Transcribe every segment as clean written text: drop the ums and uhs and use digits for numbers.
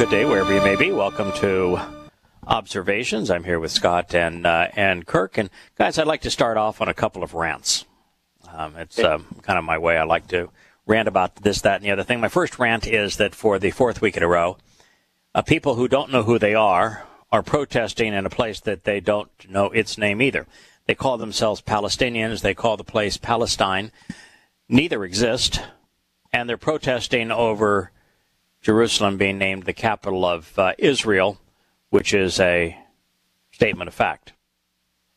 Good day, wherever you may be. Welcome to Observations. I'm here with Scott and Kirk. And guys, I'd like to start off on a couple of rants. It's kind of my way. I like to rant about this, that, and the other thing. My first rant is that for the fourth week in a row, people who don't know who they are protesting in a place that they don't know its name either. They call themselves Palestinians. They call the place Palestine. Neither exist. And they're protesting over Jerusalem being named the capital of Israel, which is a statement of fact.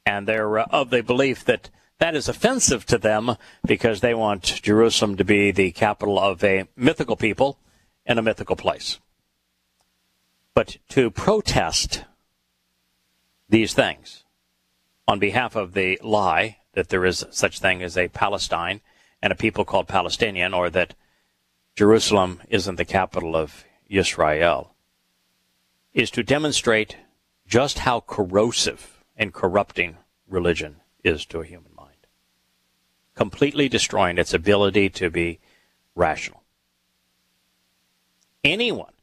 And they're of the belief that that is offensive to them because they want Jerusalem to be the capital of a mythical people in a mythical place. But to protest these things on behalf of the lie that there is such thing as a Palestine and a people called Palestinian, or that Jerusalem isn't the capital of Israel, is to demonstrate just how corrosive and corrupting religion is to a human mind, completely destroying its ability to be rational. Anyone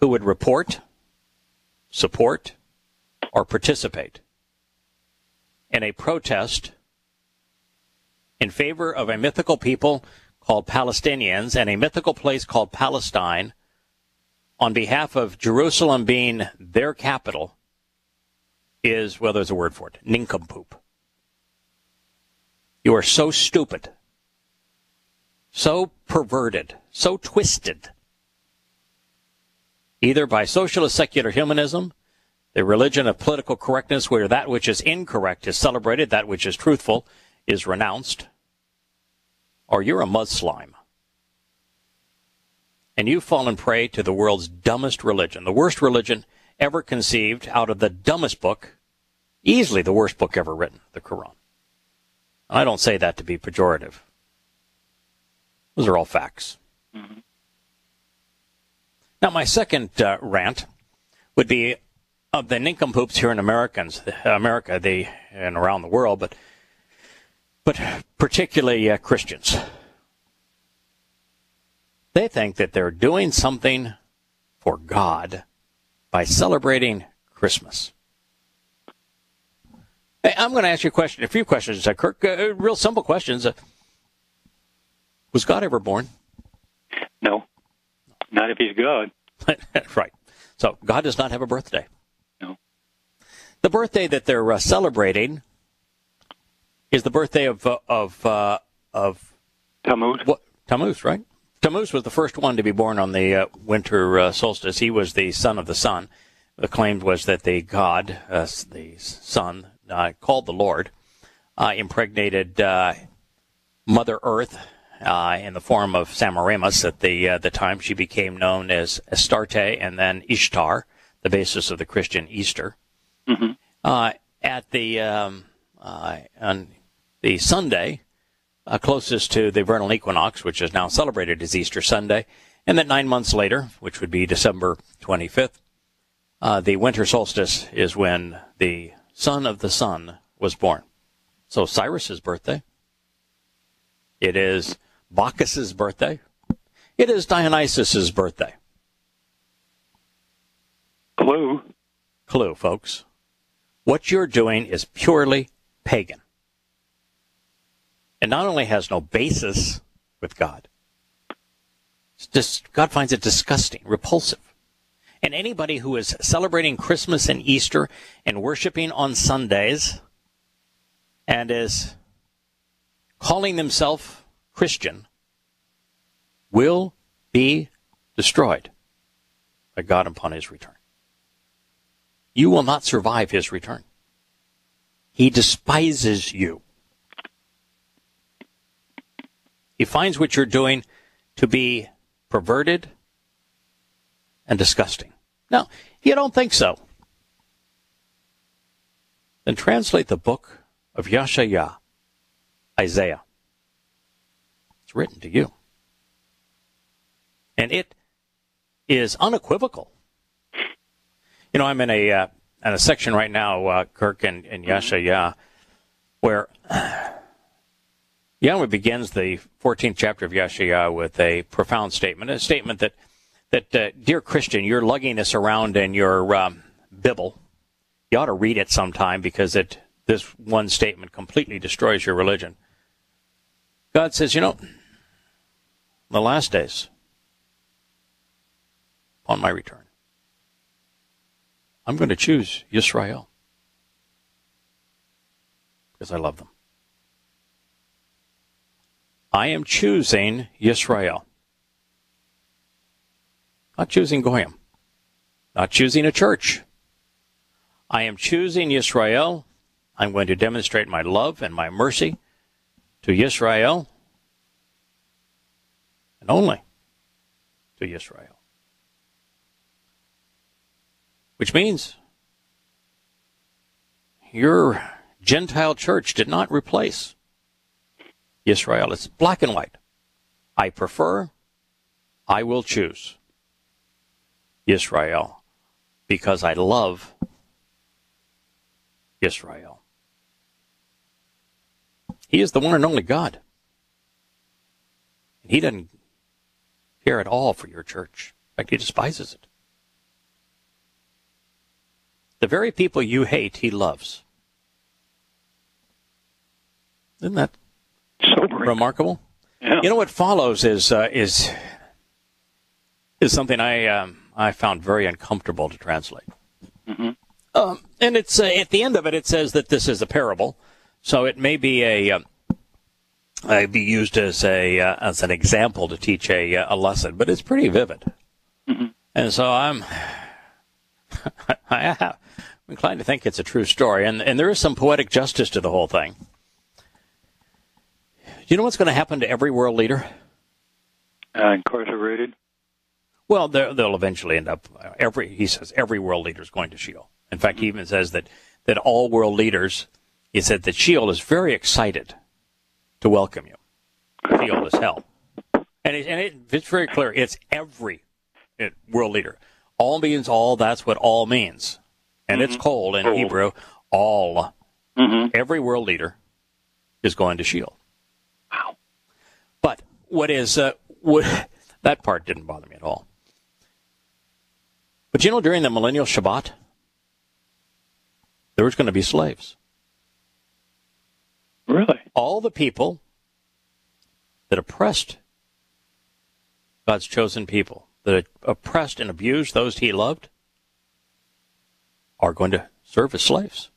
who would report, support, or participate in a protest in favor of a mythical people called Palestinians and a mythical place called Palestine on behalf of Jerusalem being their capital is, well, there's a word for it, nincompoop. You are so stupid, so perverted, so twisted, either by socialist secular humanism, the religion of political correctness, where that which is incorrect is celebrated, that which is truthful is renounced, or you're a mudslime. And you've fallen prey to the world's dumbest religion, the worst religion ever conceived out of the dumbest book, easily the worst book ever written, the Quran. I don't say that to be pejorative. Those are all facts. Mm-hmm. Now, my second rant would be of the nincompoops here in America, and around the world, but particularly Christians. They think that they're doing something for God by celebrating Christmas. Hey, I'm going to ask you a few questions, Kirk, real simple questions. Was God ever born? No, not if he's God. Right. So God does not have a birthday. No. The birthday that they're celebrating is the birthday of Tammuz. Tammuz, right? Tammuz was the first one to be born on the winter solstice. He was the son of the sun. The claim was that the god, the sun, called the Lord, impregnated Mother Earth in the form of Semiramis. At the time, she became known as Astarte and then Ishtar, the basis of the Christian Easter. Mm-hmm. On the Sunday closest to the vernal equinox, which is now celebrated as Easter Sunday, and then 9 months later, which would be December 25th, the winter solstice is when the son of the sun was born. So Cyrus's birthday. It is Bacchus's birthday. It is Dionysus's birthday. Clue, folks. What you're doing is purely pagan. And not only has no basis with God, God finds it disgusting, repulsive. And anybody who is celebrating Christmas and Easter and worshiping on Sundays and is calling themselves Christian will be destroyed by God upon his return. You will not survive his return. He despises you. He finds what you're doing to be perverted and disgusting. Now, you don't think so? Then translate the book of Yahowah, Isaiah. It's written to you. And it is unequivocal. You know, I'm in a section right now, Kirk and Yahowah, where Yahowah begins the 14th chapter of Yahowah with a profound statement, a statement that dear Christian, you're lugging this around in your Bible. You ought to read it sometime because this one statement completely destroys your religion. God says, the last days, on my return, I'm going to choose Yisrael because I love them. I am choosing Yisrael. Not choosing Goyim. Not choosing a church. I am choosing Yisrael. I'm going to demonstrate my love and my mercy to Yisrael and only to Yisrael. Which means your Gentile church did not replace Yisrael. It's black and white. I prefer, I will choose Yisrael because I love Yisrael. He is the one and only God. He doesn't care at all for your church. In fact, he despises it. The very people you hate, he loves. Isn't that sobering? Remarkable? Yeah. You know what follows is something I found very uncomfortable to translate. Mm-hmm. And it's at the end of it, it says that this is a parable, so it may be be used as an example to teach a lesson, but it's pretty vivid. Mm-hmm. And so I'm inclined to think it's a true story, and there is some poetic justice to the whole thing. Do you know what's going to happen to every world leader? Incarcerated. Well, they'll eventually end up. He says every world leader is going to Sheol. In fact, he even says that all world leaders. He said that Sheol is very excited to welcome you. Sheol is hell, and it's very clear. It's every world leader. All means all. That's what all means, and it's cold in Hebrew. All. Mm-hmm. Every world leader is going to Sheol. Wow. But that part didn't bother me at all. But during the millennial Shabbat, there was going to be slaves. Really? All the people that oppressed God's chosen people, that oppressed and abused those he loved, are going to serve as slaves.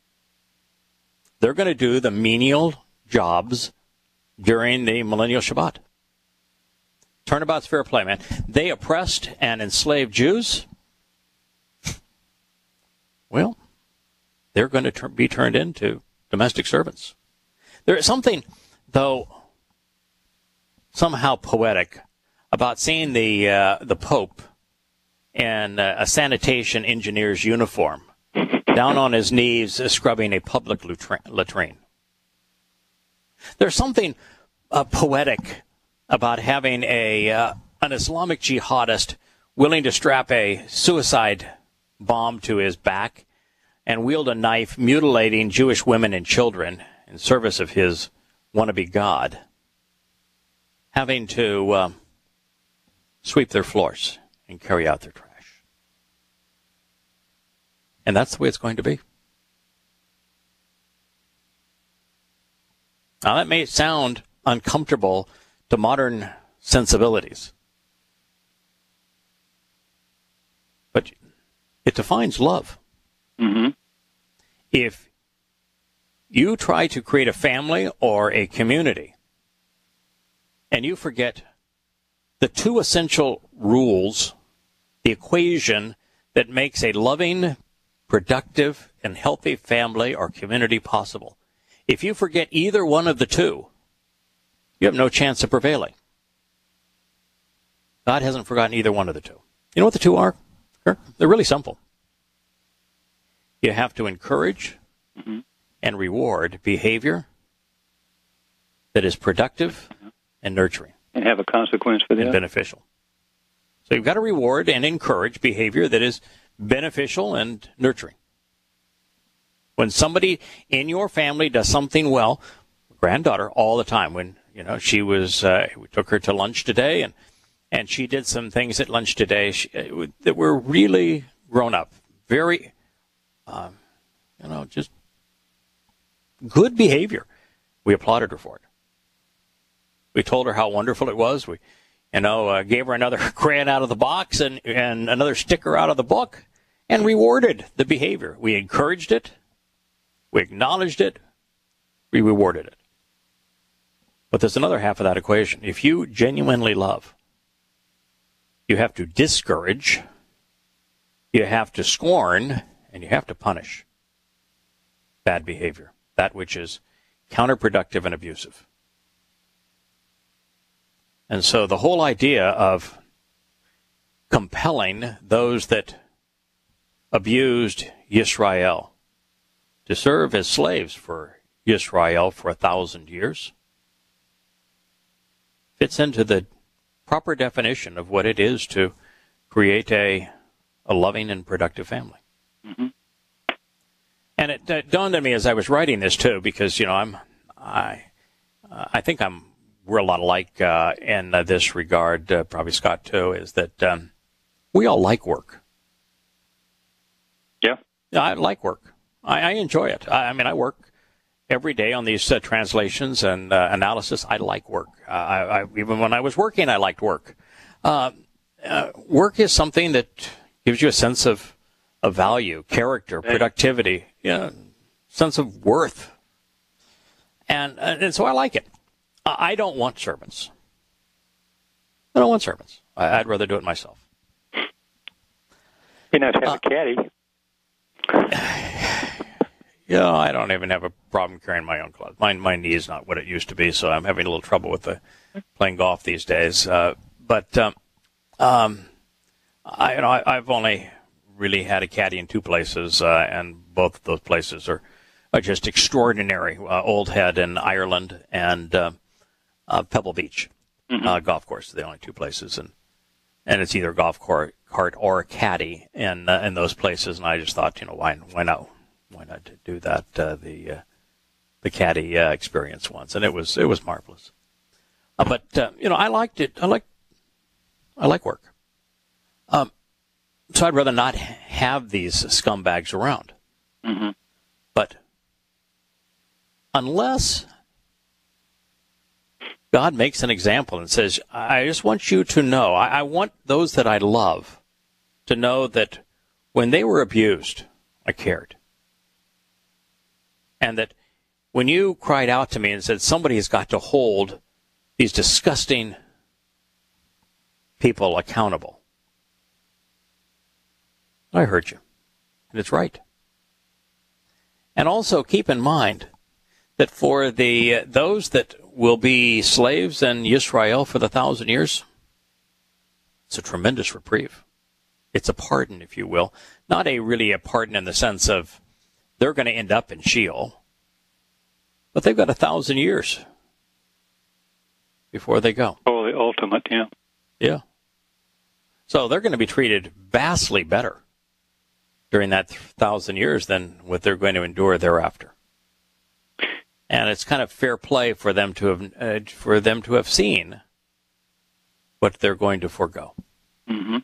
They're going to do the menial jobs during the millennial Shabbat. Turnabout's fair play, man. They oppressed and enslaved Jews. Well, they're going to be turned into domestic servants. There is something, though, somehow poetic about seeing the Pope in a sanitation engineer's uniform down on his knees scrubbing a public latrine. There's something poetic about having an Islamic jihadist willing to strap a suicide bomb to his back and wield a knife mutilating Jewish women and children in service of his wannabe God, having to sweep their floors and carry out their trash. And that's the way it's going to be. Now, that may sound uncomfortable to modern sensibilities, but it defines love. Mm-hmm. If you try to create a family or a community and you forget the two essential rules, the equation that makes a loving, productive, and healthy family or community possible, if you forget either one of the two, you have no chance of prevailing. God hasn't forgotten either one of the two. You know what the two are? They're really simple. You have to encourage and reward behavior that is productive and nurturing. And have a consequence for that. And beneficial. So you've got to reward and encourage behavior that is beneficial and nurturing. When somebody in your family does something well, granddaughter all the time, when, she was, we took her to lunch today And she did some things at lunch today that were really grown up, very, just good behavior. We applauded her for it. We told her how wonderful it was. We, gave her another crayon out of the box and another sticker out of the book and rewarded the behavior. We encouraged it. We acknowledged it. We rewarded it. But there's another half of that equation. If you genuinely love, you have to discourage, you have to scorn, and you have to punish bad behavior, that which is counterproductive and abusive. And so the whole idea of compelling those that abused Yisrael to serve as slaves for Yisrael for 1,000 years fits into the proper definition of what it is to create a loving and productive family. Mm-hmm. And it dawned on me as I was writing this too, because I think we're a lot alike in this regard. Probably Scott too. Is that we all like work? Yeah, I like work. I enjoy it. I work every day on these translations and analysis. I like work. Even when I was working, I liked work. Work is something that gives you a sense of value, character, productivity, sense of worth. And so I like it. I don't want servants. I'd rather do it myself. You know, to have a caddy. I don't even have a problem carrying my own clothes. My knee is not what it used to be, so I'm having a little trouble with playing golf these days. I've only really had a caddy in two places, and both of those places are just extraordinary. Old Head in Ireland and Pebble Beach golf course are the only two places, and it's either golf cart or a caddy in those places. And I just thought, why not do that the caddy experience once, and it was marvelous. But I liked it. I like work. So I'd rather not have these scumbags around. Mm-hmm. But unless God makes an example and says, I just want you to know, I want those that I love to know that when they were abused, I cared. And that when you cried out to me and said, somebody has got to hold these disgusting people accountable, I heard you. And it's right. And also keep in mind that for those that will be slaves in Yisrael for the 1,000 years, it's a tremendous reprieve. It's a pardon, if you will. Not really a pardon in the sense of they're going to end up in Sheol, but they've got 1,000 years before they go. Oh, the ultimate, yeah. Yeah. So they're going to be treated vastly better during that 1,000 years than what they're going to endure thereafter. And it's kind of fair play for them to have seen what they're going to forego. Mm-hmm.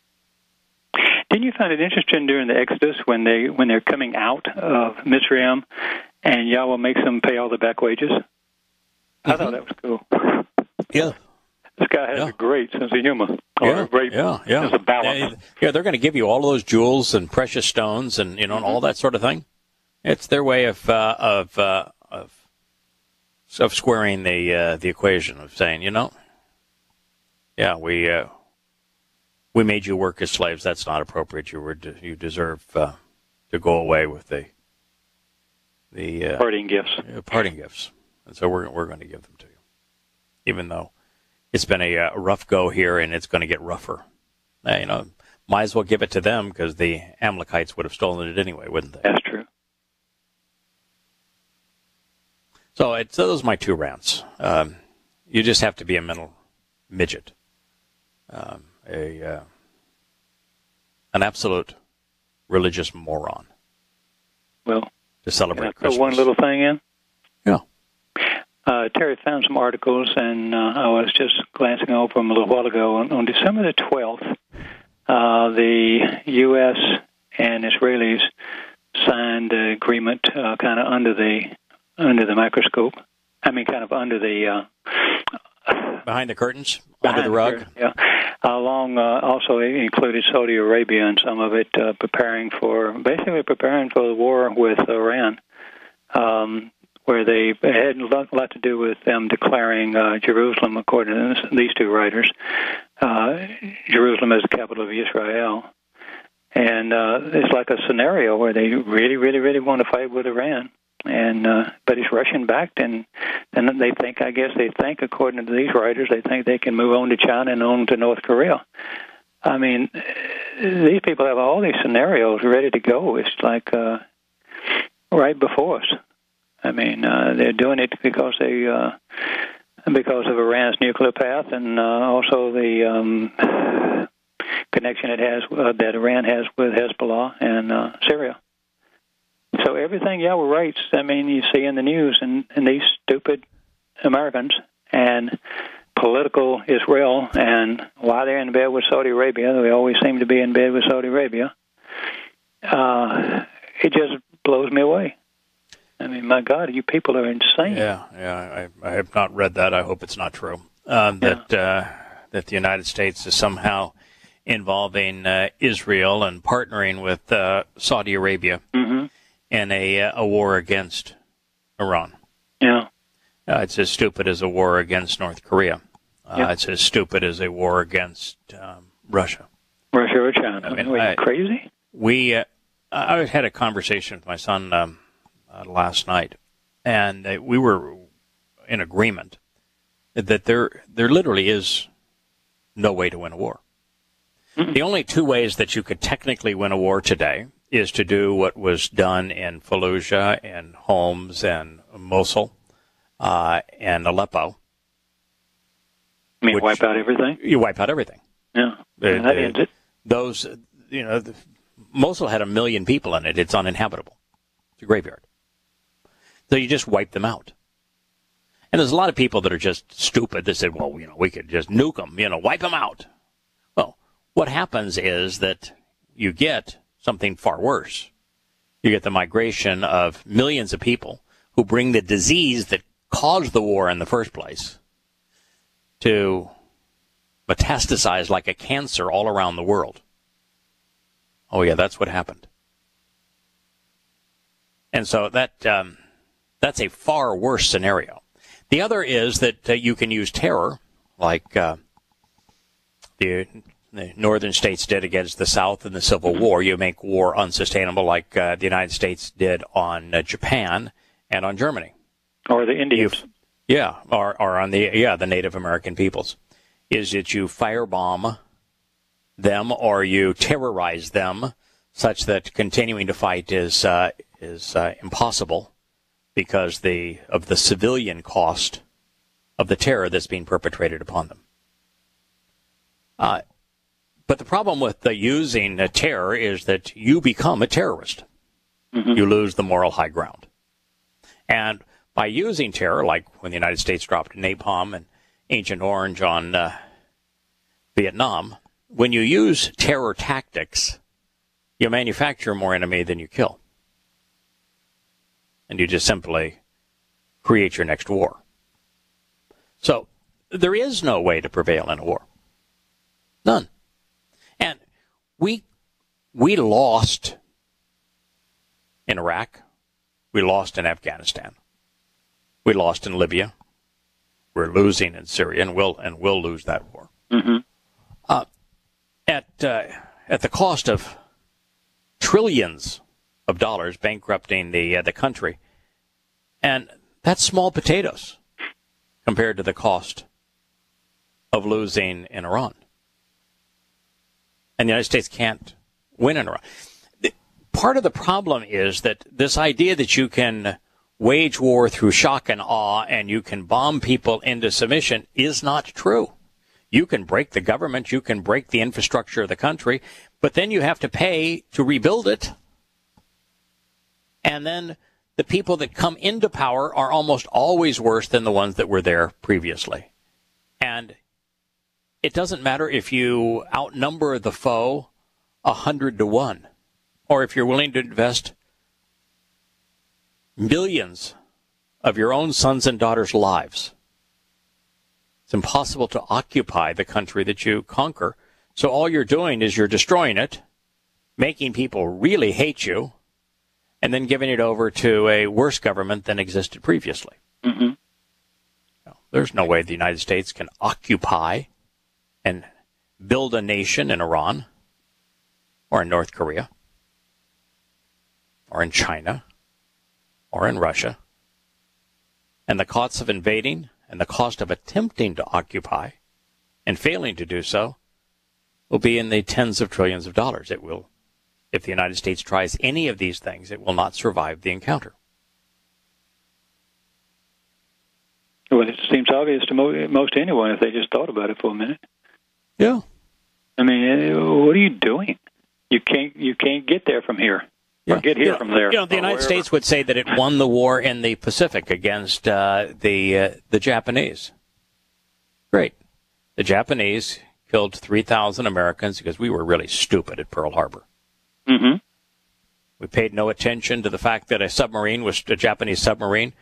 Didn't you find it interesting during the Exodus when they're coming out of Mitzrayim and Yahowah makes them pay all the back wages? I thought that was cool. Yeah. This guy has a great sense of humor. Or a great sense of balance. Yeah, they're going to give you all of those jewels and precious stones and and all that sort of thing. It's their way of squaring the equation of saying, we made you work as slaves. That's not appropriate. You deserve to go away with the parting gifts. Parting gifts, and so we're going to give them to you, even though it's been a rough go here, and it's going to get rougher. Might as well give it to them because the Amalekites would have stolen it anyway, wouldn't they? That's true. So those are my two rants. You just have to be a mental midget, an absolute religious moron. Well, to celebrate can I Christmas. throw one little thing in? Yeah. Terry found some articles, and I was just glancing over them a little while ago. On December the 12th, the U.S. and Israelis signed an agreement kind of under the microscope. I mean, kind of under the... behind the curtains, under the rug? Yeah. Along, also included Saudi Arabia and some of it, preparing for the war with Iran, where they had a lot to do with them declaring Jerusalem, according to these two writers, Jerusalem as the capital of Israel. And it's like a scenario where they really, really, really want to fight with Iran. And but it's Russian backed, and they think, according to these writers, they think they can move on to China and on to North Korea. I mean, these people have all these scenarios ready to go. It's like right before us. I mean, they're doing it because of Iran's nuclear path, and also the connection that Iran has with Hezbollah and Syria. So everything Yahowah writes, I mean, you see in the news, and these stupid Americans and political Israel, and why they're in bed with Saudi Arabia, they always seem to be in bed with Saudi Arabia, it just blows me away. I mean, my God, you people are insane. Yeah, I have not read that. I hope it's not true. That the United States is somehow involving Israel and partnering with Saudi Arabia. Mm-hmm. In a war against Iran. Yeah. It's as stupid as a war against North Korea. It's as stupid as a war against Russia. Russia or China. I mean, are you crazy? I had a conversation with my son last night, and we were in agreement that there literally is no way to win a war. Mm-hmm. The only two ways that you could technically win a war today is to do what was done in Fallujah and Homs and Mosul and Aleppo. I mean, wipe out everything? You wipe out everything. Yeah. That ends it. Those, Mosul had 1 million people in it. It's uninhabitable. It's a graveyard. So you just wipe them out. And there's a lot of people that are just stupid that said, well, we could just nuke them, wipe them out. Well, what happens is that you get something far worse. You get the migration of millions of people who bring the disease that caused the war in the first place to metastasize like a cancer all around the world. Oh, yeah, that's what happened. And so that's a far worse scenario. The other is that you can use terror, like the northern states did against the South in the Civil War. You make war unsustainable, like the United States did on Japan and on Germany, or the Indians. Or on the Native American peoples. Is that you firebomb them or you terrorize them such that continuing to fight is impossible because of the civilian cost of the terror that's being perpetrated upon them. But the problem with using terror is that you become a terrorist. Mm-hmm. You lose the moral high ground. And by using terror, like when the United States dropped napalm and Agent Orange on Vietnam, when you use terror tactics, you manufacture more enemy than you kill. And you just simply create your next war. So there is no way to prevail in a war. None. And we lost in Iraq. We lost in Afghanistan. We lost in Libya. We're losing in Syria, and we'll lose that war. Mm-hmm. At the cost of trillions of dollars, bankrupting the country, and that's small potatoes compared to the cost of losing in Iran. And the United States can't win in Iran. Part of the problem is that this idea that you can wage war through shock and awe and you can bomb people into submission is not true. You can break the government, you can break the infrastructure of the country, but then you have to pay to rebuild it. And then the people that come into power are almost always worse than the ones that were there previously. And it doesn't matter if you outnumber the foe 100-1, or if you're willing to invest millions of your own sons and daughters' lives. It's impossible to occupy the country that you conquer. So all you're doing is you're destroying it, making people really hate you, and then giving it over to a worse government than existed previously. Mm-hmm. There's no way the United States can occupy and build a nation in Iran or in North Korea or in China or in Russia. And the costs of invading and the cost of attempting to occupy and failing to do so will be in the tens of trillions of dollars. It will, if the United States tries any of these things, it will not survive the encounter. Well, it seems obvious to most anyone if they just thought about it for a minute. Yeah. I mean, what are you doing? You can't get there from here. Or get here from there. The United States would say that it won the war in the Pacific against the Japanese. Great. The Japanese killed 3,000 Americans because we were really stupid at Pearl Harbor. Mm-hmm. We paid no attention to the fact that a Japanese submarine,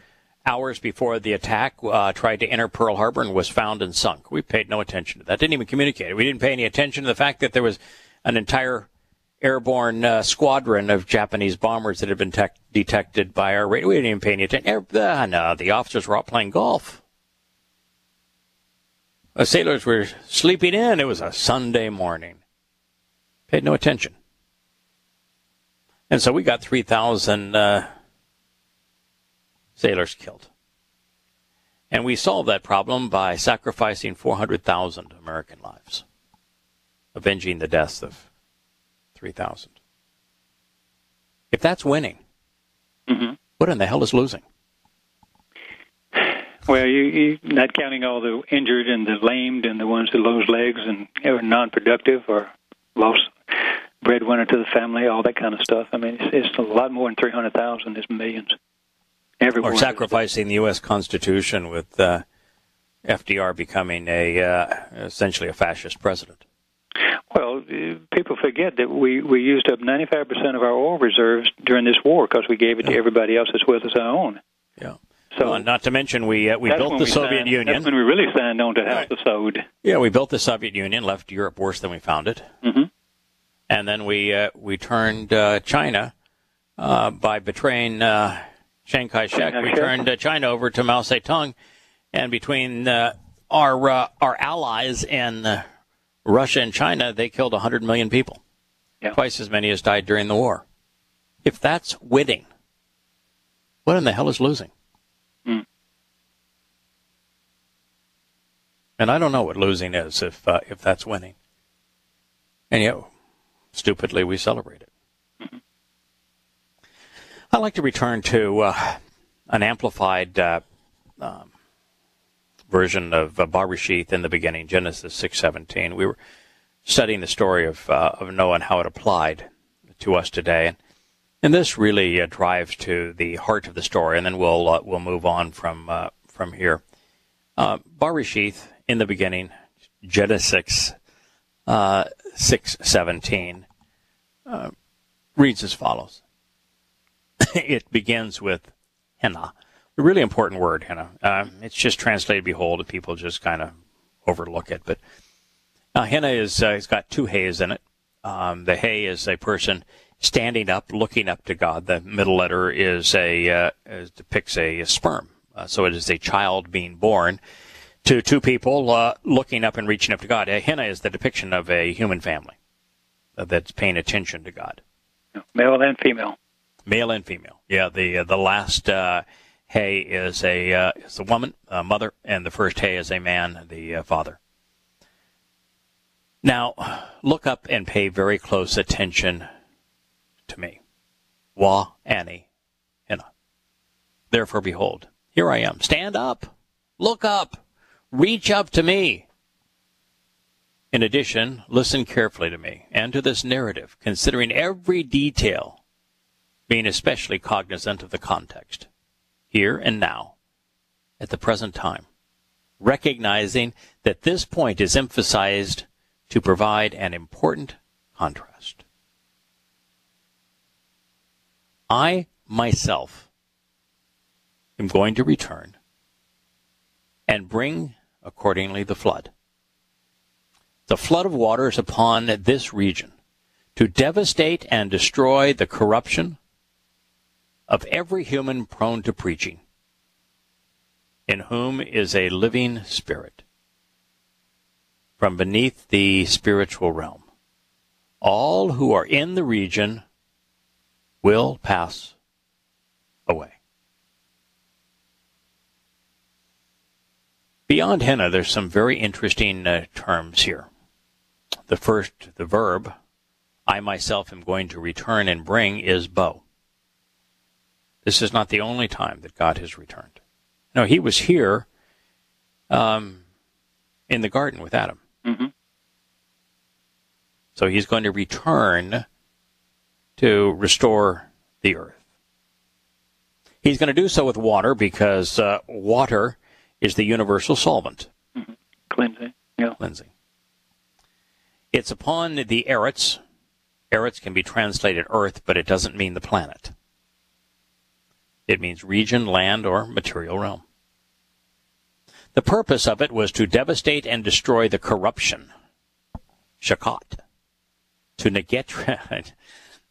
hours before the attack, tried to enter Pearl Harbor and was found and sunk. We paid no attention to that. Didn't even communicate. We didn't pay any attention to the fact that there was an entire airborne squadron of Japanese bombers that had been detected by our radio. We didn't even pay any attention. No, the officers were out playing golf. The sailors were sleeping in. It was a Sunday morning. Paid no attention. And so we got 3,000 sailors killed. And we solved that problem by sacrificing 400,000 American lives, avenging the deaths of 3,000. If that's winning, what in the hell is losing? Well, you not counting all the injured and the lamed and the ones that lose legs and are non-productive or lost breadwinner to the family, all that kind of stuff. I mean, it's a lot more than 300,000. It's millions. Everyone. Or sacrificing the U.S. Constitution with FDR becoming essentially a fascist president. Well, people forget that we used up 95% of our oil reserves during this war because we gave it to everybody else as well as our own. Yeah. So, not to mention we built the Soviet Union. That's when we really signed on to House of Sod. Yeah, we built the Soviet Union, left Europe worse than we found it. Mm-hmm. And then we turned China by betraying Chiang Kai-shek. We turned China over to Mao Zedong. And between our allies in Russia and China, they killed 100 million people. Yeah. Twice as many as died during the war. If that's winning, what in the hell is losing? And I don't know what losing is if that's winning. And yet, stupidly, we celebrate it. Mm-hmm. I'd like to return to an amplified version of Bereshith in the beginning, Genesis 6:17. We were studying the story of Noah and how it applied to us today, and this really drives to the heart of the story. And then we'll move on from here. Bereshith in the beginning, Genesis 6:17 reads as follows. It begins with henna. A really important word, henna. It's just translated behold, and people just kind of overlook it. But henna is it's got two hays in it. The hay is a person standing up, looking up to God. The middle letter depicts a sperm. So it is a child being born to two people looking up and reaching up to God. Henna is the depiction of a human family that's paying attention to God. Male and female. Male and female. Yeah, the last hay is a woman, a mother, and the first hay is a man, the father. Now, look up and pay very close attention to me. Wa Annie Henna. Therefore, behold, here I am. Stand up. Look up. Reach up to me. In addition, listen carefully to me and to this narrative, considering every detail being especially cognizant of the context, here and now, at the present time, recognizing that this point is emphasized to provide an important contrast. I, myself, am going to return and bring accordingly the flood. The flood of waters upon this region to devastate and destroy the corruption of every human prone to preaching, in whom is a living spirit from beneath the spiritual realm. All who are in the region will pass away. Beyond henna, there's some very interesting terms here. The first, the verb, I myself am going to return and bring, is bow. This is not the only time that God has returned. No, he was here in the garden with Adam. Mm-hmm. So he's going to return to restore the earth. He's going to do so with water because water is the universal solvent. Mm-hmm. Cleansing. Yeah. Cleansing. It's upon the Eretz. Eretz can be translated earth, but it doesn't mean the planet. It means region, land, or material realm. The purpose of it was to devastate and destroy the corruption, shakat, to negate.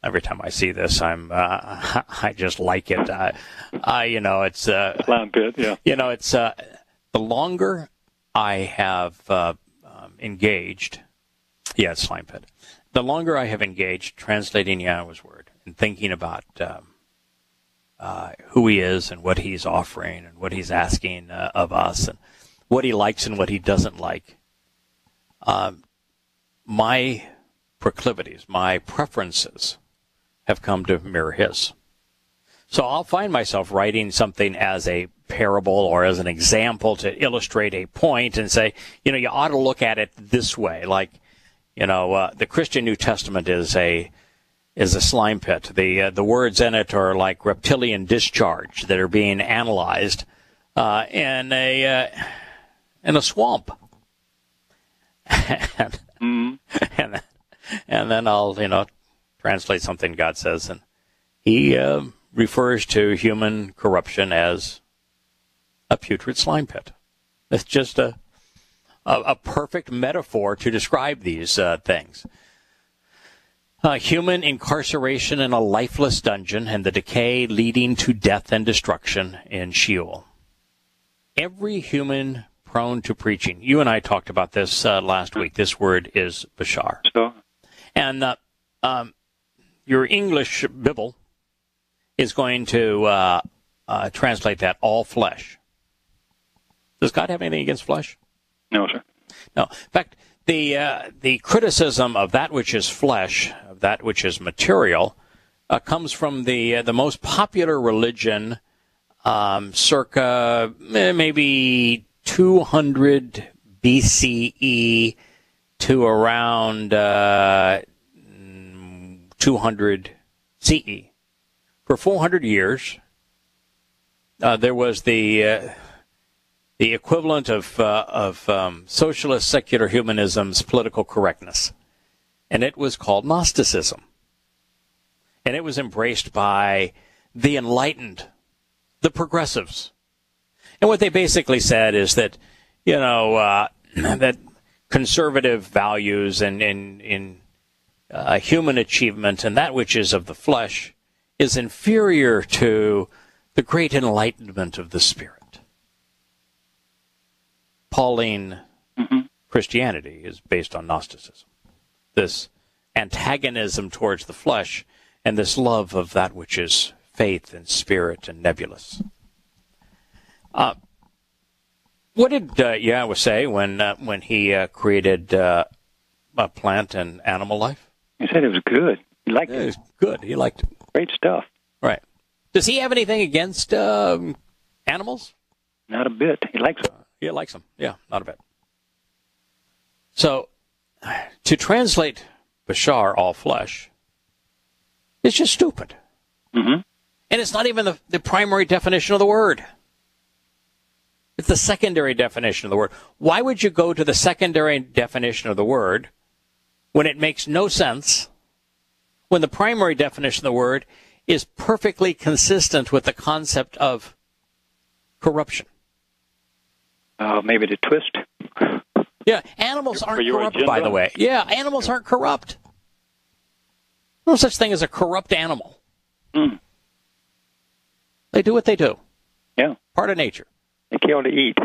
Every time I see this, I just like it. It's slime pit. Yeah. It's the longer I have engaged. Yeah, it's slime pit. The longer I have engaged translating Yahowah's word and thinking about who he is and what he's offering and what he's asking of us and what he likes and what he doesn't like, my proclivities, my preferences have come to mirror his. So I'll find myself writing something as a parable or as an example to illustrate a point and say, you ought to look at it this way. Like, the Christian New Testament is a slime pit. The words in it are like reptilian discharge that are being analyzed in a swamp. and then I'll translate something God says, and he refers to human corruption as a putrid slime pit. It's just a perfect metaphor to describe these things. Human incarceration in a lifeless dungeon and the decay leading to death and destruction in Sheol. Every human prone to preaching. You and I talked about this last week. This word is bashar. So, and your English Bible is going to translate that all flesh. Does God have anything against flesh? no, sir. No. In fact, the criticism of that which is flesh, of that which is material, comes from the most popular religion circa maybe 200 BCE to around 200 CE. For 400 years, there was the equivalent of socialist secular humanism's political correctness, and it was called Gnosticism. And it was embraced by the enlightened, the progressives. And what they basically said is that, that conservative values and in human achievement and that which is of the flesh is inferior to the great enlightenment of the spirit. Pauline Christianity is based on Gnosticism. This antagonism towards the flesh and this love of that which is faith and spirit and nebulous. What did Yahowah say when he created plant and animal life? He said it was good. He liked it. It was good. He liked it. Great stuff. Right. Does he have anything against animals? Not a bit. He likes them. He likes them. Yeah, not a bit. So, to translate bashar, all flesh, is just stupid. Mm-hmm. And it's not even the primary definition of the word. It's the secondary definition of the word. Why would you go to the secondary definition of the word when it makes no sense, when the primary definition of the word is perfectly consistent with the concept of corruption? Maybe to twist. Yeah, animals aren't corrupt, agenda? by the way. Yeah, animals aren't corrupt. No such thing as a corrupt animal. Mm. They do what they do. Yeah. Part of nature. They kill to eat.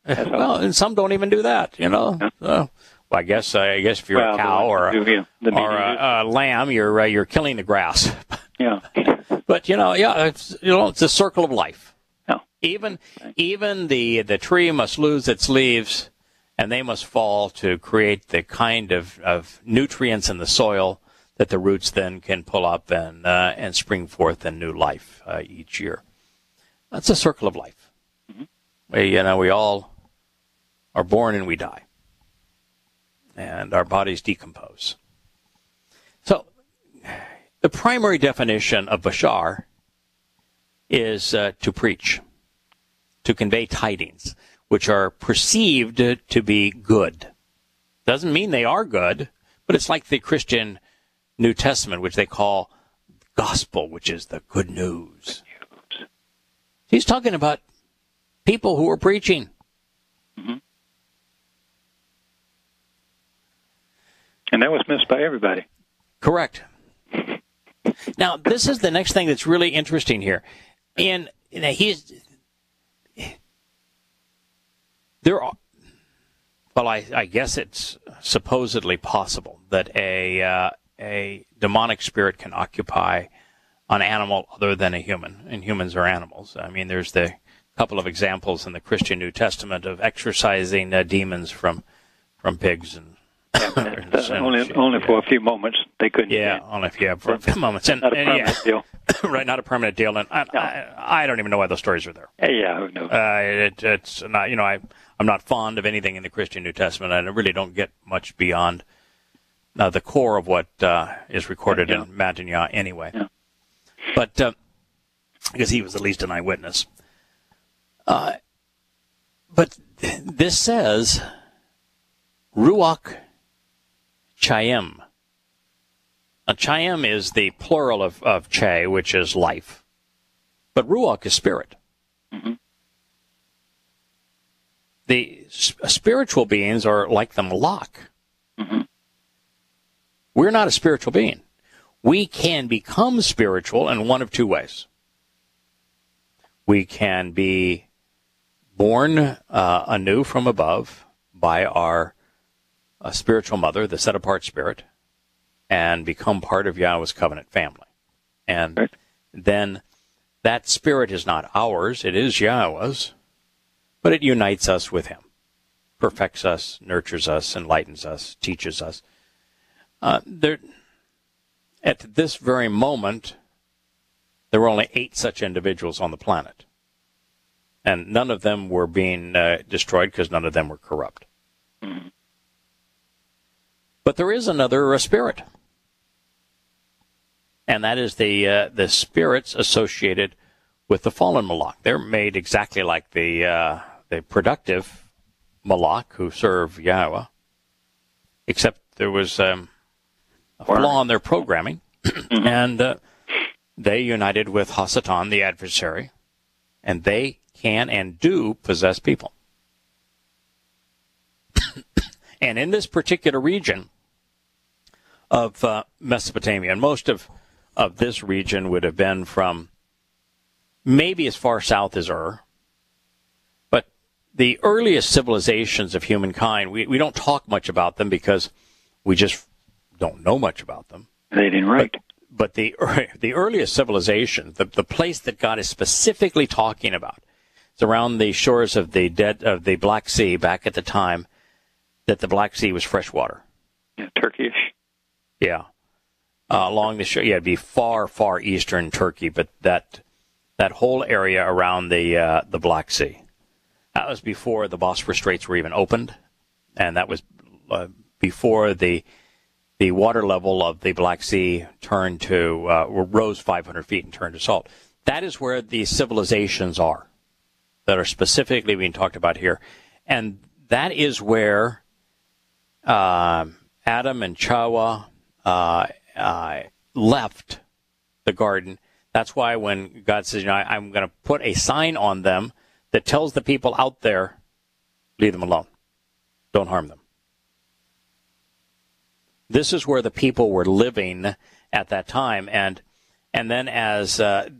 Well, and some don't even do that, you know. Yeah. Well, I guess if you're a cow or a lamb, you're killing the grass. Yeah. But it's a circle of life. Yeah. Even the tree must lose its leaves, and they must fall to create the kind of nutrients in the soil that the roots then can pull up and spring forth in new life each year. That's a circle of life. Mm-hmm. We all are born and we die, and our bodies decompose. So, the primary definition of bashar is to preach, to convey tidings, which are perceived to be good. Doesn't mean they are good, but it's like the Christian New Testament, which they call gospel, which is the good news. He's talking about people who are preaching. Mm-hmm. And that was missed by everybody. Correct. Now, this is the next thing that's really interesting here. And I guess it's supposedly possible that a demonic spirit can occupy an animal other than a human, and humans are animals. I mean, there's the couple of examples in the Christian New Testament of exorcising demons from pigs and only for a few moments. They couldn't. Yeah, only for a few moments. Not a permanent deal. Right, not a permanent deal. And I don't even know why those stories are there. Yeah, who knows? It's not. I'm not fond of anything in the Christian New Testament. I really don't get much beyond the core of what is recorded in Matthew anyway. Yeah. But because he was at least an eyewitness. But this says Ruach Chaim. Now, Chaim is the plural of Che, which is life. But Ruach is spirit. Mm-hmm. The spiritual beings are like the Malach. Mm-hmm. We're not a spiritual being. We can become spiritual in one of two ways. We can be born anew from above by our spiritual mother, the set-apart spirit, and become part of Yahowah's covenant family. And then that spirit is not ours, it is Yahowah's, but it unites us with him, perfects us, nurtures us, enlightens us, teaches us. At this very moment, there were only 8 such individuals on the planet. And none of them were being destroyed because none of them were corrupt. Mm-hmm. But there is another spirit. And that is the spirits associated with the fallen Malach. They're made exactly like the productive Malach who serve Yahowah, except there was a flaw in their programming, and they united with Hasatan, the adversary, and they can and do possess people. And in this particular region of Mesopotamia, and most of this region would have been from maybe as far south as Ur, but the earliest civilizations of humankind, we don't talk much about them because we just don't know much about them. They didn't write. But the earliest civilization, the place that God is specifically talking about, is around the shores of the Black Sea back at the time that the Black Sea was fresh water. Yeah, Turkish. Yeah. Along the shore, it'd be far, far eastern Turkey, but that whole area around the Black Sea. That was before the Bosphorus Straits were even opened, and that was before the the water level of the Black Sea rose 500 feet and turned to salt. That is where the civilizations are that are specifically being talked about here. And that is where Adam and Yahowah left the garden. That's why when God says, I'm going to put a sign on them that tells the people out there, leave them alone. Don't harm them. This is where the people were living at that time. And then as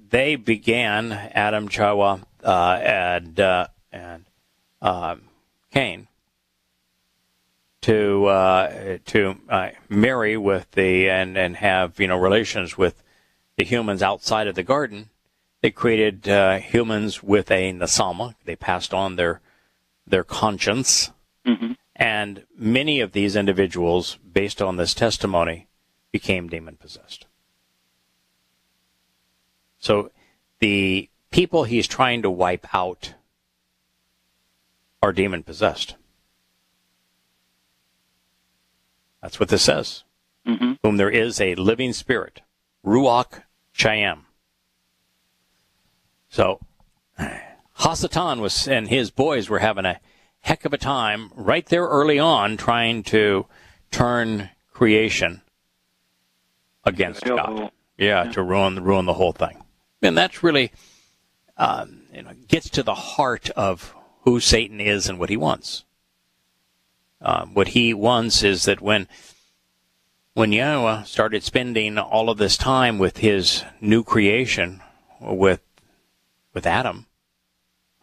they began, Adam, Yahowah, and Cain, to marry with and have relations with the humans outside of the garden, they created humans with a nasama. They passed on their conscience. Mm-hmm. And many of these individuals, based on this testimony, became demon-possessed. So the people he's trying to wipe out are demon-possessed. That's what this says. Mm-hmm. Whom there is a living spirit, Ruach Chaim. So Hasatan and his boys were having a heck of a time right there early on trying to turn creation against God. Yeah, to ruin the whole thing. And that's really gets to the heart of who Satan is and what he wants. What he wants is that when Yahowah started spending all of this time with his new creation, with Adam,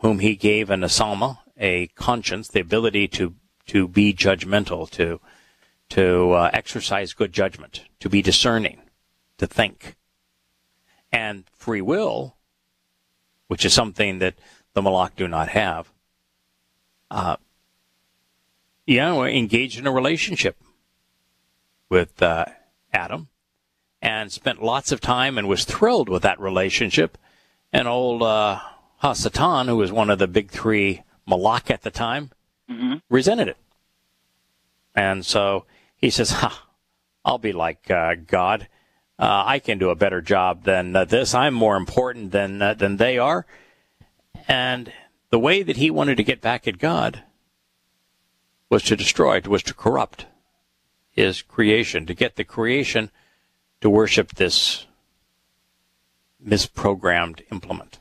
whom he gave an asama, a conscience, the ability to be judgmental, to exercise good judgment, to be discerning, to think, and free will, which is something that the Malak do not have. Yahowah engaged in a relationship with Adam and spent lots of time and was thrilled with that relationship. And old Hasatan, who was one of the big three Malak at the time, mm-hmm. resented it. And so he says, I'll be like God. I can do a better job than this. I'm more important than they are. And the way that he wanted to get back at God was to destroy, was to corrupt his creation, to get the creation to worship this misprogrammed implement.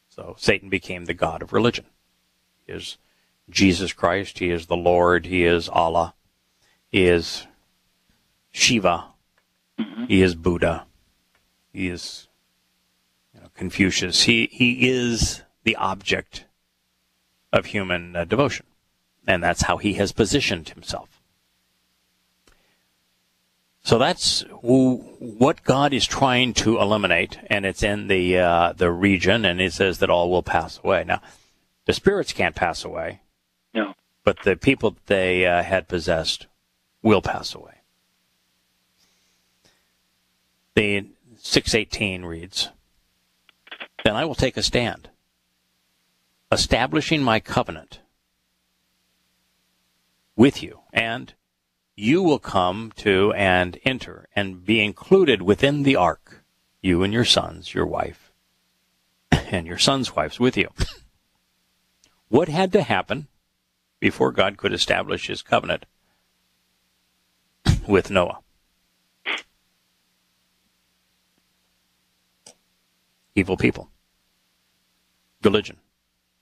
So Satan became the god of religion. He is Jesus Christ. He is the Lord. He is Allah. He is Shiva. Mm-hmm. He is Buddha. He is Confucius. He is the object of human devotion. And that's how he has positioned himself. So that's what God is trying to eliminate, and it's in the region, and it says that all will pass away. Now, the spirits can't pass away. No. But the people that they had possessed will pass away. The 6:18 reads, "Then I will take a stand, establishing my covenant with you, and you will come to and enter and be included within the ark, you and your sons, your wife, and your sons' wives with you." What had to happen before God could establish his covenant with Noah? Evil people, religion,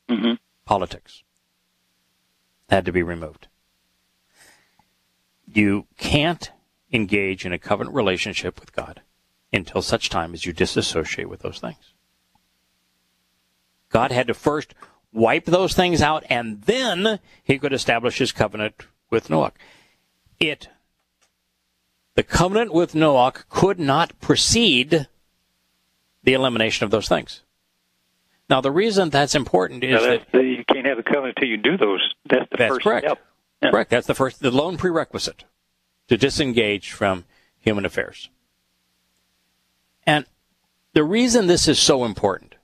mm-hmm. politics had to be removed. You can't engage in a covenant relationship with God until such time as you disassociate with those things. God had to first wipe those things out, and then he could establish his covenant with Noah. The covenant with Noah could not precede the elimination of those things. Now, the reason that's important is you can't have a covenant until you do those. That's first correct. step. Yeah. Correct. That's the lone prerequisite to disengage from human affairs. And the reason this is so important,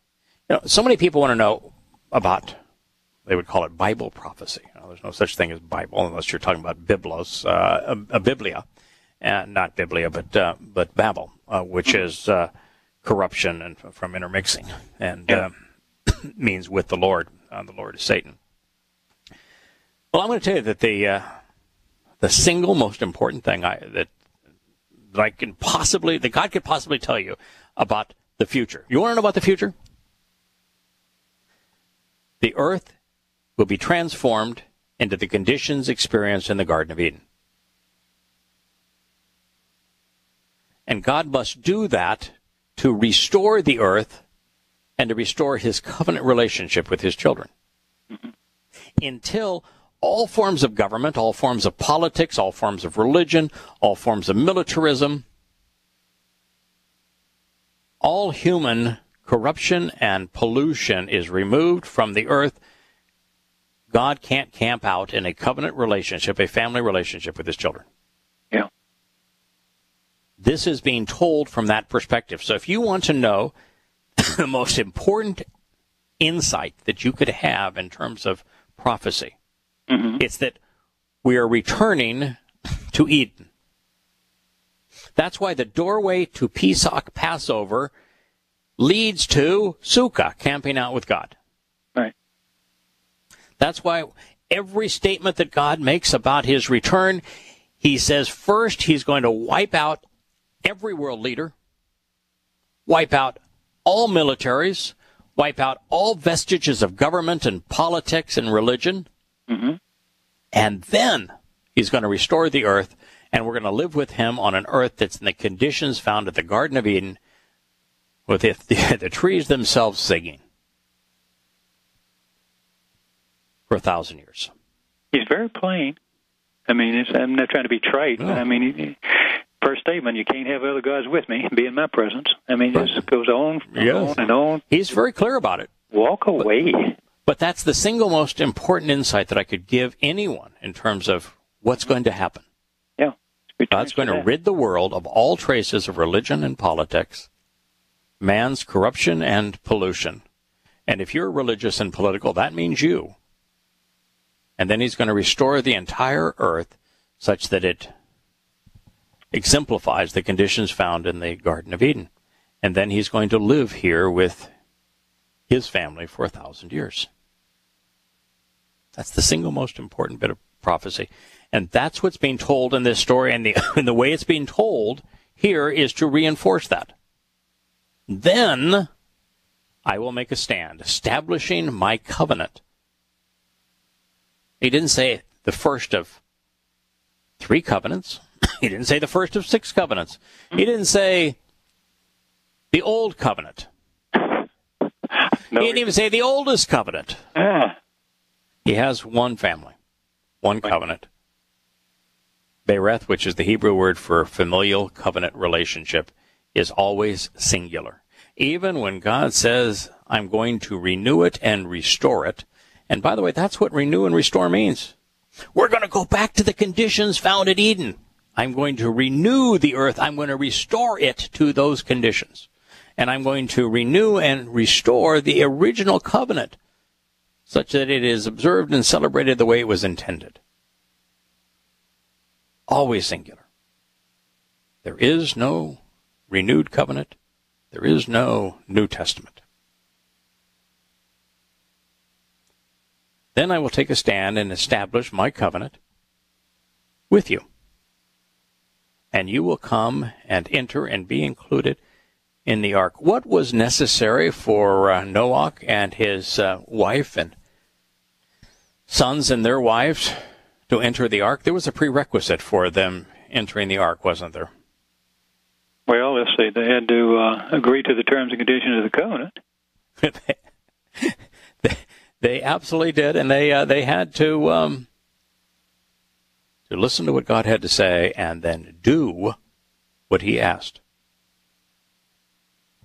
so many people want to know about, they would call it Bible prophecy. There's no such thing as Bible unless you're talking about Biblos, a Biblia. not Biblia, but Babel, which is corruption and from intermixing, and means with the Lord. The Lord is Satan. Well, I'm going to tell you that the single most important thing that God could possibly tell you about the future. You want to know about the future? The earth will be transformed into the conditions experienced in the Garden of Eden. And God must do that to restore the earth and to restore his covenant relationship with his children. Mm-hmm. Until all forms of government, all forms of politics, all forms of religion, all forms of militarism, all human corruption and pollution is removed from the earth, God can't camp out in a covenant relationship, a family relationship with his children. Yeah. This is being told from that perspective. So if you want to know the most important insight that you could have in terms of prophecy, it's that we are returning to Eden. That's why the doorway to Pesach, Passover, leads to Sukkah, camping out with God. Right. That's why every statement that God makes about his return, he says first he's going to wipe out every world leader, wipe out all militaries, wipe out all vestiges of government and politics and religion, and then he's going to restore the earth, and we're going to live with him on an earth that's in the conditions found at the Garden of Eden, with the trees themselves singing for 1,000 years. He's very plain. I mean, I'm not trying to be trite, but I mean, first statement, you can't have other gods with me, be in my presence. I mean, it just goes on and on and on. He's very clear about it. Walk away. But that's the single most important insight that I could give anyone in terms of what's going to happen. Yeah. God's going to rid the world of all traces of religion and politics, man's corruption and pollution. And if you're religious and political, that means you. And then he's going to restore the entire earth such that it exemplifies the conditions found in the Garden of Eden. And then he's going to live here with his family for 1,000 years. That's the single most important bit of prophecy. And that's what's being told in this story. And the way it's being told here is to reinforce that. Then I will make a stand, establishing my covenant. He didn't say the first of 3 covenants. He didn't say the first of 6 covenants. He didn't say the old covenant. No, he didn't even say the oldest covenant. He has one family, one covenant. Bereth, which is the Hebrew word for familial covenant relationship, is always singular. Even when God says, I'm going to renew it and restore it. And by the way, that's what renew and restore means. We're going to go back to the conditions found at Eden. I'm going to renew the earth. I'm going to restore it to those conditions. And I'm going to renew and restore the original covenant such that it is observed and celebrated the way it was intended. Always singular. There is no renewed covenant. There is no New Testament. Then I will take a stand and establish my covenant with you. And you will come and enter and be included in the ark. What was necessary for Noah and his wife and sons and their wives to enter the ark? There was a prerequisite for them entering the ark, wasn't there? Well, let's see. They had to agree to the terms and conditions of the covenant. They absolutely did, and they had to listen to what God had to say and then do what he asked.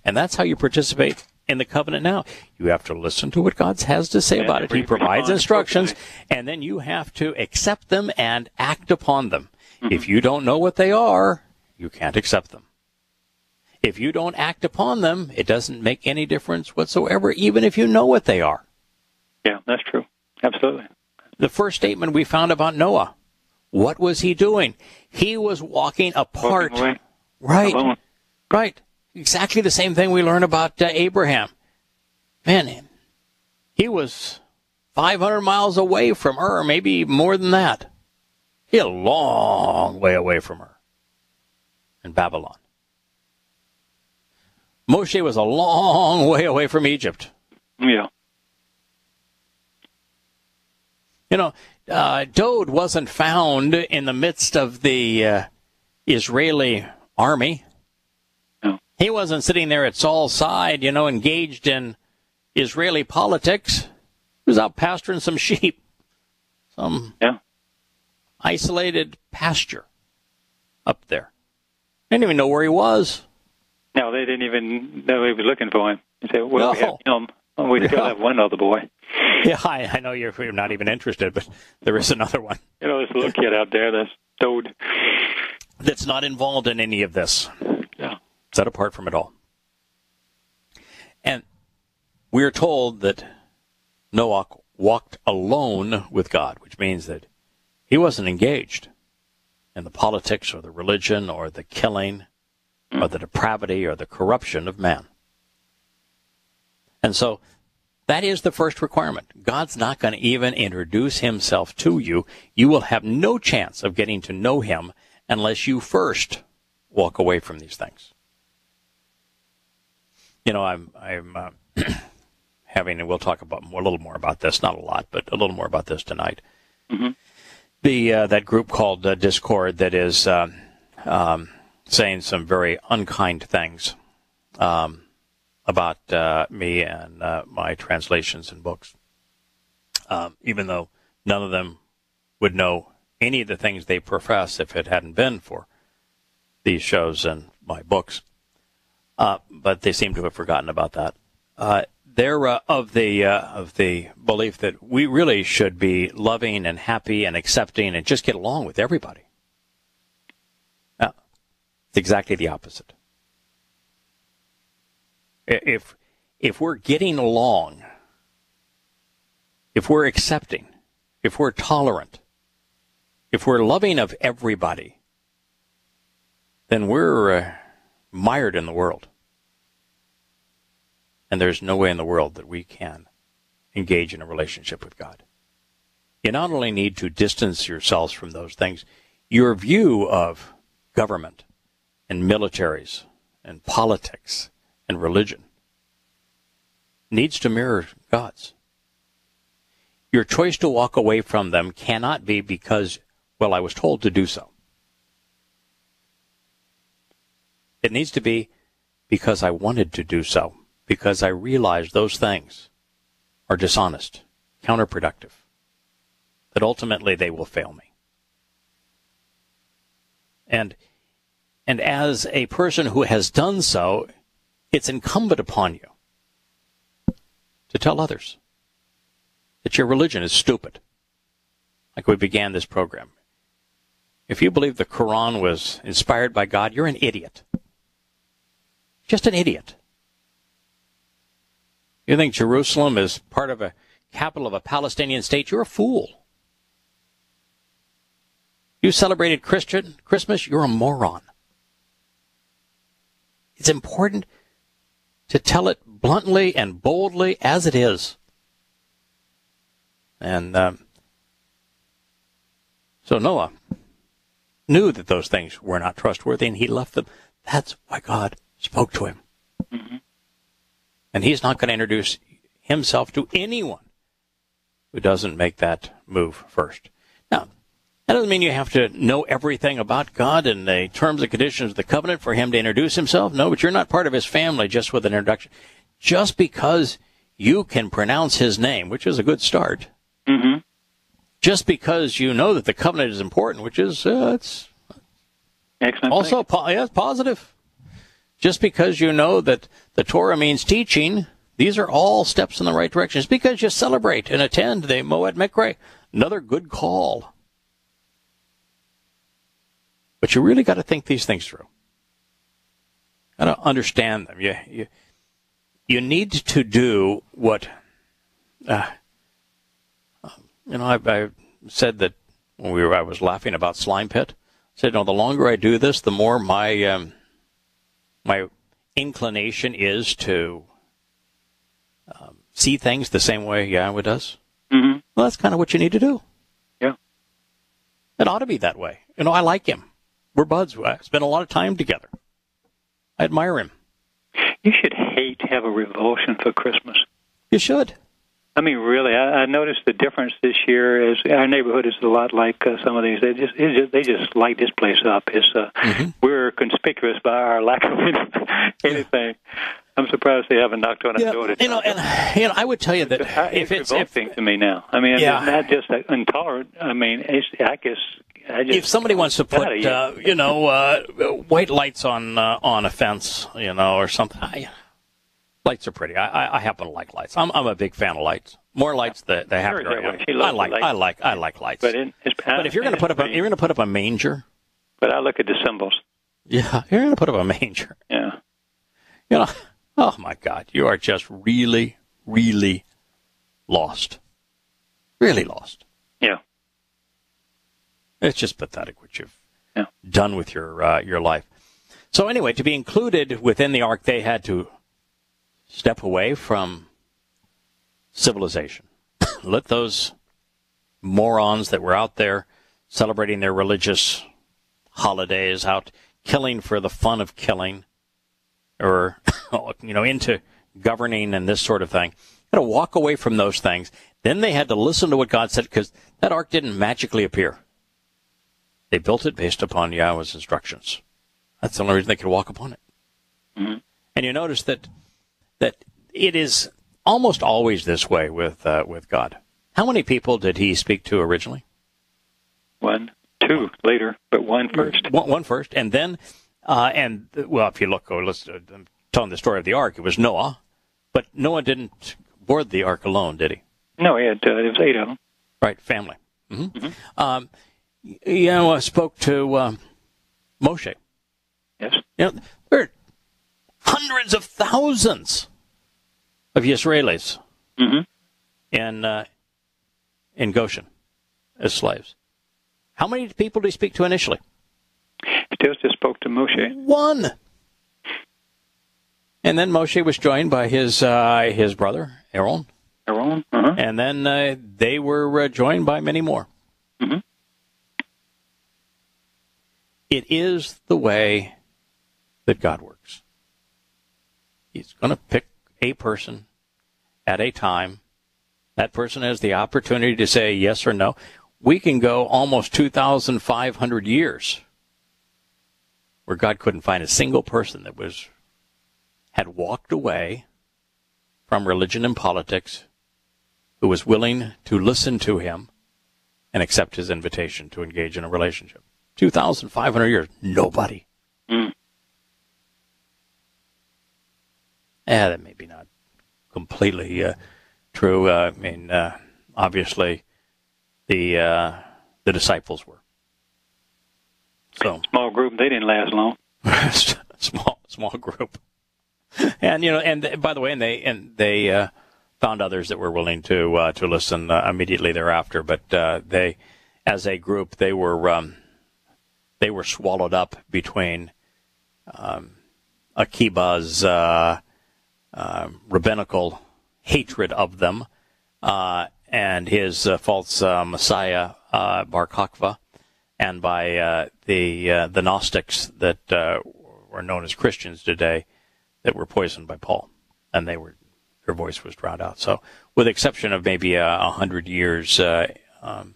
And that's how you participate in the covenant now. You have to listen to what God has to say about it. He provides instructions, and then you have to accept them and act upon them. If you don't know what they are, you can't accept them. If you don't act upon them, it doesn't make any difference whatsoever, even if you know what they are. Yeah, that's true. Absolutely. The first statement we found about Noah What was he doing? He was walking apart. Walking away. Right. Alone. Right. Exactly the same thing we learn about Abraham. Man, he was 500 miles away from Ur, maybe more than that. He a long way away from Ur in Babylon. Moshe was a long way away from Egypt. Yeah. You know, Dowd wasn't found in the midst of the Israeli army. No. He wasn't sitting there at Saul's side, engaged in Israeli politics. He was out pasturing some sheep, some isolated pasture up there. They didn't even know where he was. No, they didn't even know he was looking for him. They said, well, No. we have him. We still have one other boy. Yeah, I know you're not even interested, but there is another one. This little kid out there that's Dowd. That's not involved in any of this. Yeah. Set apart from it all. And we're told that Noah walked alone with God, which means that he wasn't engaged in the politics or the religion or the killing or the depravity or the corruption of man. And so that is the first requirement. God's not going to even introduce himself to you. You will have no chance of getting to know him unless you first walk away from these things. I'm having, and we'll talk about a little more about this, not a lot, but a little more about this tonight. Mm-hmm. That group called Discord that is saying some very unkind things about me and my translations and books, even though none of them would know any of the things they profess if it hadn't been for these shows and my books. But they seem to have forgotten about that. They're of the belief that we really should be loving and happy and accepting and just get along with everybody. Now, it's exactly the opposite. If we're getting along, if we're accepting, if we're tolerant, if we're loving of everybody, then we're mired in the world. And there's no way in the world that we can engage in a relationship with God. You not only need to distance yourselves from those things, your view of government and militaries and politics and religion needs to mirror God's. Your choice to walk away from them cannot be because, well, I was told to do so. It needs to be because I wanted to do so, because I realized those things are dishonest, counterproductive, that ultimately they will fail me. And as a person who has done so, it's incumbent upon you to tell others that your religion is stupid. Like we began this program. If you believe the Quran was inspired by God, you're an idiot. Just an idiot. You think Jerusalem is part of a capital of a Palestinian state? You're a fool. You celebrated Christmas? You're a moron. It's important to tell it bluntly and boldly as it is. And so Noah knew that those things were not trustworthy, and he left them. That's why God spoke to him. Mm-hmm. And he's not going to introduce himself to anyone who doesn't make that move first. Now, that doesn't mean you have to know everything about God and the terms and conditions of the covenant for him to introduce himself. No, but you're not part of his family just with an introduction. Just because you can pronounce his name, which is a good start. Mm-hmm. Just because you know that the covenant is important, which is it's excellent. Also positive. Just because you know that the Torah means teaching, these are all steps in the right direction. Just because you celebrate and attend the Moed Mikre, another good call. But you really got to think these things through. Got to understand them. You need to do what, I said that when I was laughing about slime pit. I said, no, the longer I do this, the more my inclination is to see things the same way Yahowah does. Mm-hmm. Well, that's kind of what you need to do. Yeah. It ought to be that way. I like him. We're buds. I spend a lot of time together. I admire him. You should hate to have a revulsion for Christmas. You should. I mean, really, I noticed the difference this year. Is our neighborhood is a lot like some of these. They just light this place up. We're conspicuous by our lack of anything. I'm surprised they haven't knocked on our door. I would tell you that if it's revolting to me now. I mean, it's not just intolerant. I mean, I guess. If somebody wants to put, white lights on a fence, or something, lights are pretty. I happen to like lights. I'm a big fan of lights. More lights, the happier I am. I like lights. But if you're going to put up a manger. But I look at the symbols. Yeah, you're going to put up a manger. Yeah. Oh my God, you are just really, really lost. Really lost. Yeah. It's just pathetic what you've done with your life. So anyway, to be included within the ark, they had to step away from civilization. Let those morons that were out there celebrating their religious holidays, out killing for the fun of killing, or into governing and this sort of thing, had to walk away from those things. Then they had to listen to what God said, because that ark didn't magically appear. They built it based upon Yahowah's instructions. That's the only reason they could walk upon it. Mm-hmm. And you notice that it is almost always this way with God. How many people did he speak to originally? 1, 2 later, but one first. One first, and then, if you look, I'm telling the story of the ark, it was Noah, but Noah didn't board the ark alone, did he? No, he had, it was 8 of them. Right, family. Mm-hmm. Mm-hmm. Spoke to Moshe. Yes. There are hundreds of thousands of Israelis in Goshen as slaves. How many people did he speak to initially? He just spoke to Moshe. 1. And then Moshe was joined by his brother, Aaron. And then they were joined by many more. Mm-hmm. It is the way that God works. He's going to pick a person at a time. That person has the opportunity to say yes or no. We can go almost 2,500 years where God couldn't find a single person that had walked away from religion and politics, who was willing to listen to him and accept his invitation to engage in a relationship. 2,500 years, nobody. That may be not completely true. Obviously, the disciples were. So small group. They didn't last long. small group. And and by the way, they found others that were willing to listen immediately thereafter. But they, as a group, they were swallowed up between Akiba's rabbinical hatred of them and his false messiah Bar Kokhba, and by the Gnostics that were known as Christians today, that were poisoned by Paul, and their voice was drowned out. So, with the exception of maybe 100 years, couldn't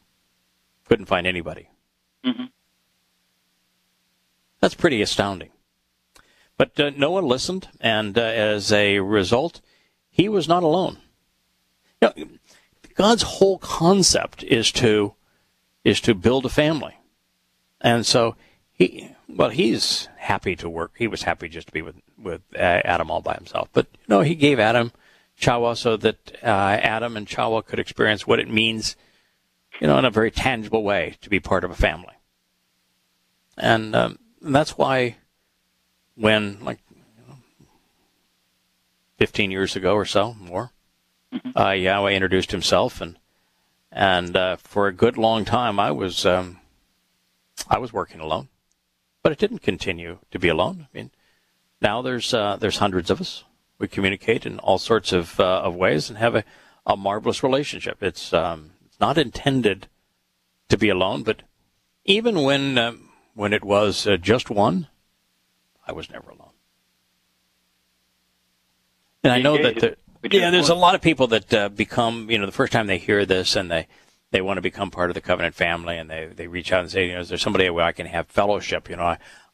find anybody. Mm-hmm. That's pretty astounding. But no one listened, and as a result, he was not alone. God's whole concept is to build a family, and so he's happy to work. He was happy just to be with Adam all by himself. But he gave Adam Yahowah so that Adam and Yahowah could experience what it means, in a very tangible way to be part of a family. And that's why when, 15 years ago or so, more, Yahowah introduced himself, And for a good long time, I was working alone, but it didn't continue to be alone. I mean, now there's hundreds of us. We communicate in all sorts of ways and have a marvelous relationship. It's not intended to be alone, but even when it was just one, I was never alone. And I know that there's a lot of people that become, the first time they hear this and they want to become part of the Covenant family, and they reach out and say, is there somebody where I can have fellowship?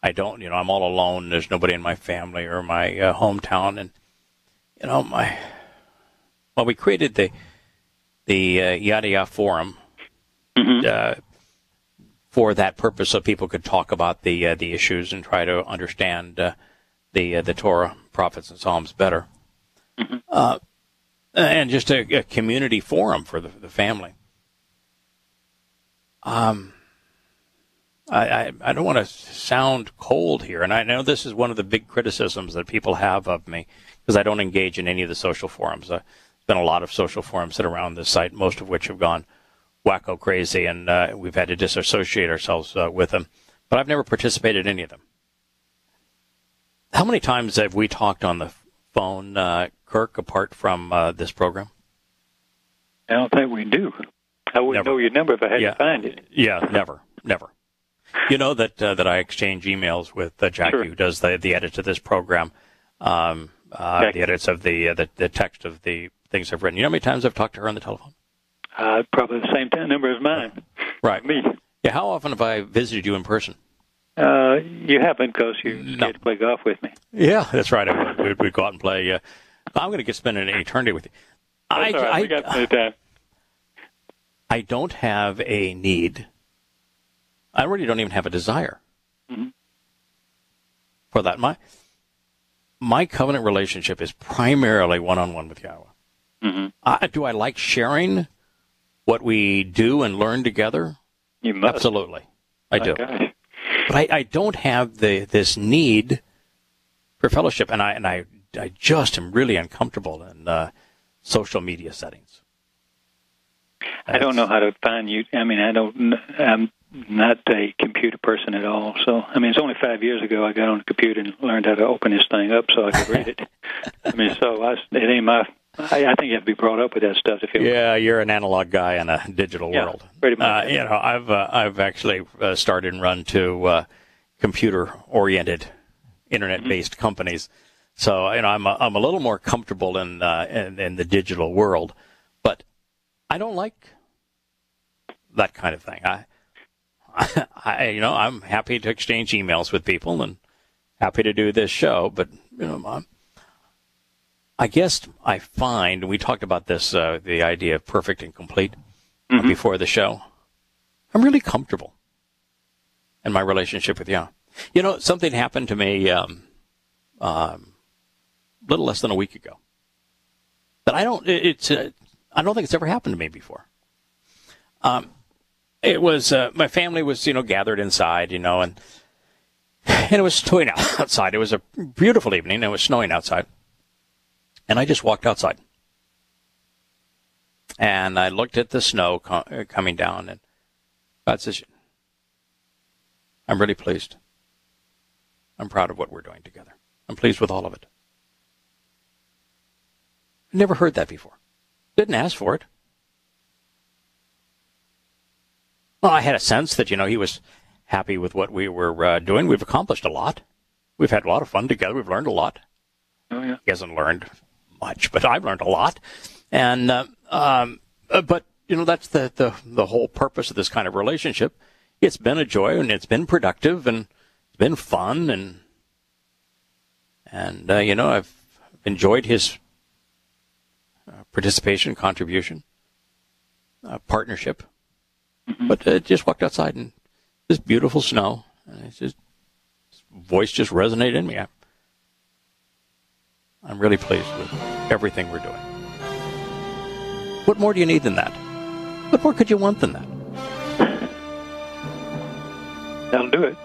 I don't, I'm all alone. There's nobody in my family or my hometown. And, we created the Yahowah forum for that purpose, so people could talk about the issues and try to understand the Torah, prophets, and Psalms better. And just a community forum for the family. I don't want to sound cold here, and I know this is one of the big criticisms that people have of me, because I don't engage in any of the social forums. There's been a lot of social forums that are around this site, most of which have gone wacko crazy, and we've had to disassociate ourselves with them. But I've never participated in any of them. How many times have we talked on the phone, Kirk, apart from this program? I don't think we do. I wouldn't know your number if I had to find it. Yeah, never. You know that I exchange emails with Jackie, who does the edits of this program, the edits of the text of the things I've written. You know how many times I've talked to her on the telephone? Probably the same number as mine. Right. Me. Yeah. How often have I visited you in person? You haven't, because you get to play golf with me. Yeah, that's right. We'd go out and play. I'm going to spend an eternity with you. That's all right. We got plenty of time. I don't have a need. I really don't even have a desire for that. My covenant relationship is primarily one-on-one with Yahowah. Do I like sharing what we do and learn together? You must. Absolutely, I do. Okay. But I don't have this need for fellowship, and I just am really uncomfortable in social media settings. I don't know how to find you. I mean, I'm not a computer person at all. So, I mean, it's only 5 years ago I got on the computer and learned how to open this thing up so I could read it. I mean, it ain't my. I think you have to be brought up with that stuff. You're an analog guy in a digital world. Pretty much. I've actually started and run two computer-oriented, internet-based companies. So, I'm a little more comfortable in the digital world, but I don't like that kind of thing. I'm happy to exchange emails with people and happy to do this show, but I guess I find, we talked about this, the idea of perfect and complete before the show. I'm really comfortable in my relationship with Yah. Something happened to me a little less than a week ago that I don't think it's ever happened to me before. It was my family was gathered inside, and it was snowing outside. It was a beautiful evening. It was snowing outside, and I just walked outside, and I looked at the snow coming down, and God says, "I'm really pleased. I'm proud of what we're doing together. I'm pleased with all of it." I never heard that before. Didn't ask for it. Well, I had a sense that, he was happy with what we were doing. We've accomplished a lot. We've had a lot of fun together. We've learned a lot. Oh, yeah. He hasn't learned much, but I've learned a lot. And, but, that's the whole purpose of this kind of relationship. It's been a joy, and it's been productive, and it's been fun, and I've enjoyed his participation, contribution, partnership. But just walked outside, and this beautiful snow, and his voice just resonated in me. I'm really pleased with everything we're doing. What more do you need than that? What more could you want than that? That'll do it.